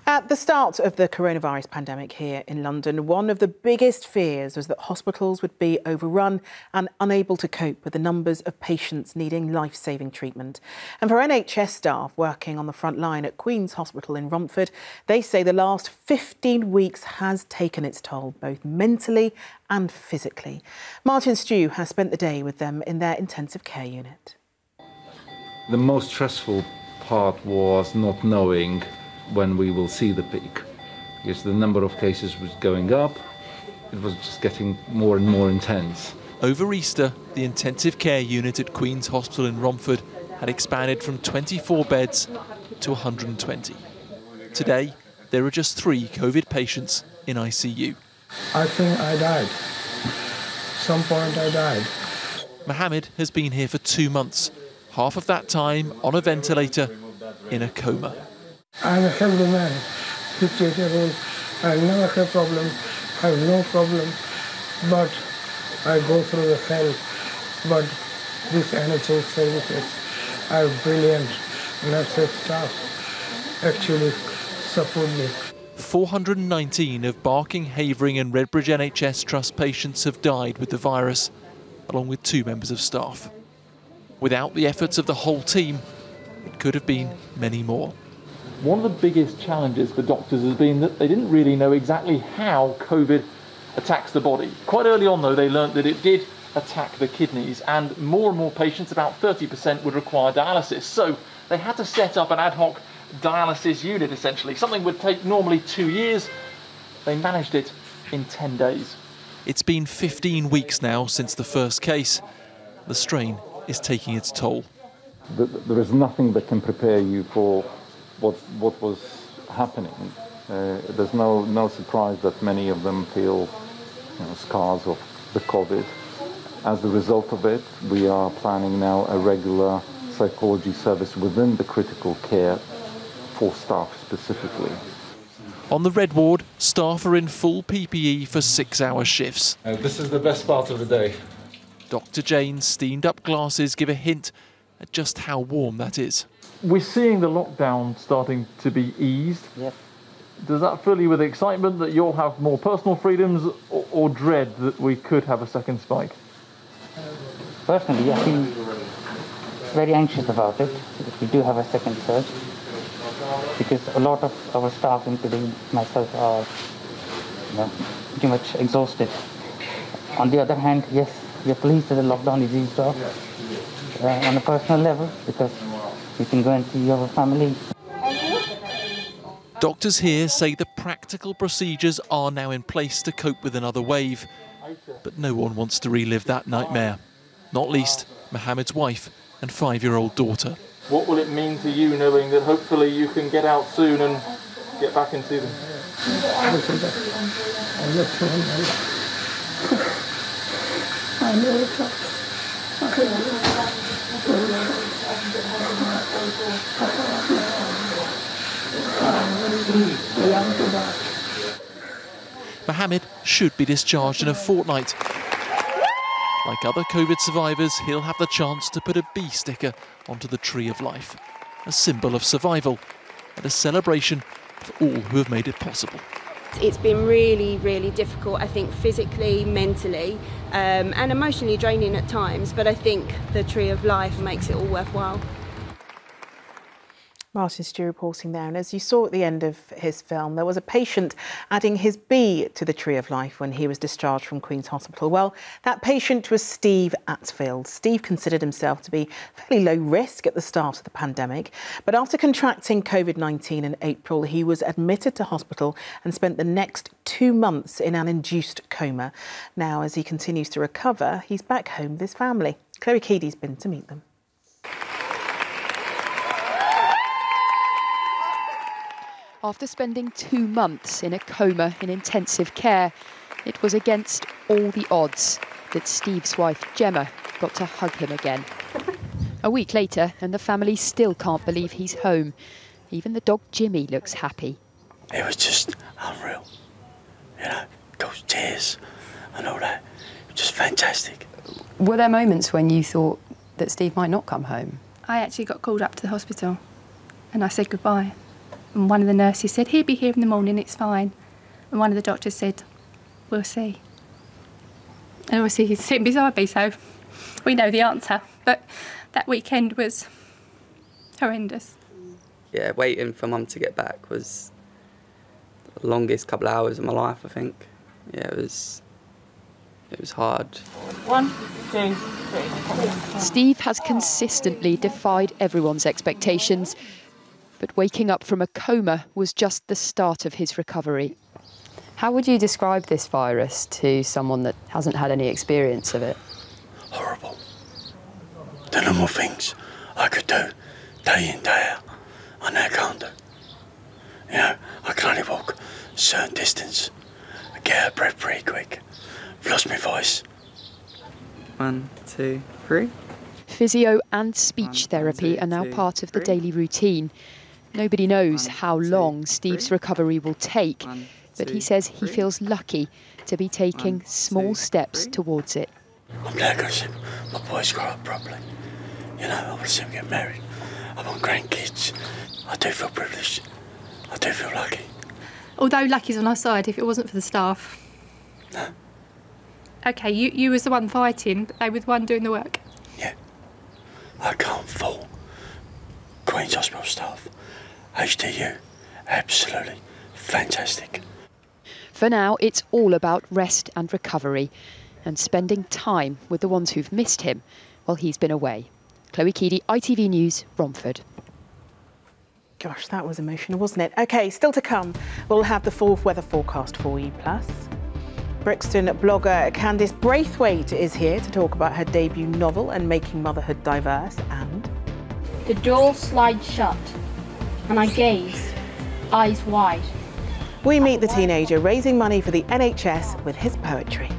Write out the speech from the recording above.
At the start of the coronavirus pandemic here in London, one of the biggest fears was that hospitals would be overrun and unable to cope with the numbers of patients needing life-saving treatment. And for NHS staff working on the front line at Queen's Hospital in Romford, they say the last 15 weeks has taken its toll, both mentally and physically. Martin Stew has spent the day with them in their intensive care unit. The most stressful part was not knowing when we will see the peak, because the number of cases was going up. It was just getting more and more intense. Over Easter, the intensive care unit at Queen's Hospital in Romford had expanded from 24 beds to 120. Today, there are just 3 COVID patients in ICU. I think I died. Some point I died. Mohammed has been here for 2 months, half of that time on a ventilator in a coma. I'm a healthy man, 58 years old. I never have problem, I have no problem, but I go through the hell. But this NHS services are brilliant. Nurses staff actually support me. 419 of Barking, Havering and Redbridge NHS Trust patients have died with the virus, along with 2 members of staff. Without the efforts of the whole team, it could have been many more. One of the biggest challenges for doctors has been that they didn't really know exactly how COVID attacks the body. Quite early on, though, they learnt that it did attack the kidneys, and more patients, about 30%, would require dialysis. So they had to set up an ad hoc dialysis unit, essentially. Something would take normally 2 years. They managed it in 10 days. It's been 15 weeks now since the first case. The strain is taking its toll. There is nothing that can prepare you for what was happening. There's no surprise that many of them feel scars of the COVID. As a result of it, we are planning now a regular psychology service within the critical care for staff specifically. On the Red Ward, staff are in full PPE for 6-hour shifts. This is the best part of the day. Dr. Jane's steamed-up glasses give a hint at just how warm that is. We're seeing the lockdown starting to be eased. Yes. Does that fill you with excitement that you'll have more personal freedoms, or dread that we could have a second spike? Personally, I feel very anxious about it, if we do have a second surge, because a lot of our staff, including myself, are pretty much exhausted. On the other hand, yes, we are pleased that the lockdown is eased off on a personal level, because we can go and see our family. Doctors here say the practical procedures are now in place to cope with another wave, but no one wants to relive that nightmare, not least Mohammed's wife and 5-year-old daughter. What will it mean to you knowing that hopefully you can get out soon and get back and see them? I know it's up. Mohammed should be discharged in a fortnight. Like other COVID survivors, he'll have the chance to put a B sticker onto the Tree of Life, a symbol of survival and a celebration for all who have made it possible. It's been really, really difficult, I think, physically, mentally, and emotionally draining at times, but I think the Tree of Life makes it all worthwhile. Martin Stew reporting there. And as you saw at the end of his film, there was a patient adding his B to the Tree of Life when he was discharged from Queen's Hospital. Well, that patient was Steve Attfield. Steve considered himself to be fairly low risk at the start of the pandemic, but after contracting COVID-19 in April, he was admitted to hospital and spent the next 2 months in an induced coma. Now, as he continues to recover, he's back home with his family. Chloe Keady's been to meet them. After spending 2 months in a coma in intensive care, it was against all the odds that Steve's wife, Gemma, got to hug him again. A week later, and the family still can't believe he's home. Even the dog Jimmy looks happy. It was just unreal. Those tears and all that. It was just fantastic. Were there moments when you thought that Steve might not come home? I actually got called up to the hospital and I said goodbye. And one of the nurses said, he'll be here in the morning, it's fine. And one of the doctors said, we'll see. And obviously he's sitting beside me, so we know the answer. But that weekend was horrendous. Yeah, waiting for Mum to get back was the longest couple of hours of my life, I think. Yeah, it was hard. 1, 2, 3. Steve has consistently defied everyone's expectations, but waking up from a coma was just the start of his recovery. How would you describe this virus to someone that hasn't had any experience of it? Horrible. The normal things I could do day in, day out, I now can't do. You know, I can only walk a certain distance. I get out of breath pretty quick. I've lost my voice. 1, 2, 3. Physio and speech therapy are now part of the daily routine. Nobody knows how long Steve's recovery will take, but he says he feels lucky to be taking small steps towards it. I'm glad to see my boys grow up properly. You know, I want to see them get married. I want grandkids. I do feel privileged. I do feel lucky. Although lucky's on our side, if it wasn't for the staff. No. OK, you was the one fighting, but they were the one doing the work. Yeah. I can't fault Queen's Hospital staff. HDU, absolutely fantastic. For now, it's all about rest and recovery and spending time with the ones who've missed him while he's been away. Chloe Keedy, ITV News, Romford. Gosh, that was emotional, wasn't it? OK, still to come, we'll have the full weather forecast for you. Plus, Brixton blogger Candice Braithwaite is here to talk about her debut novel and making motherhood diverse. And the door slides shut and I gaze, eyes wide. We meet the teenager raising money for the NHS with his poetry.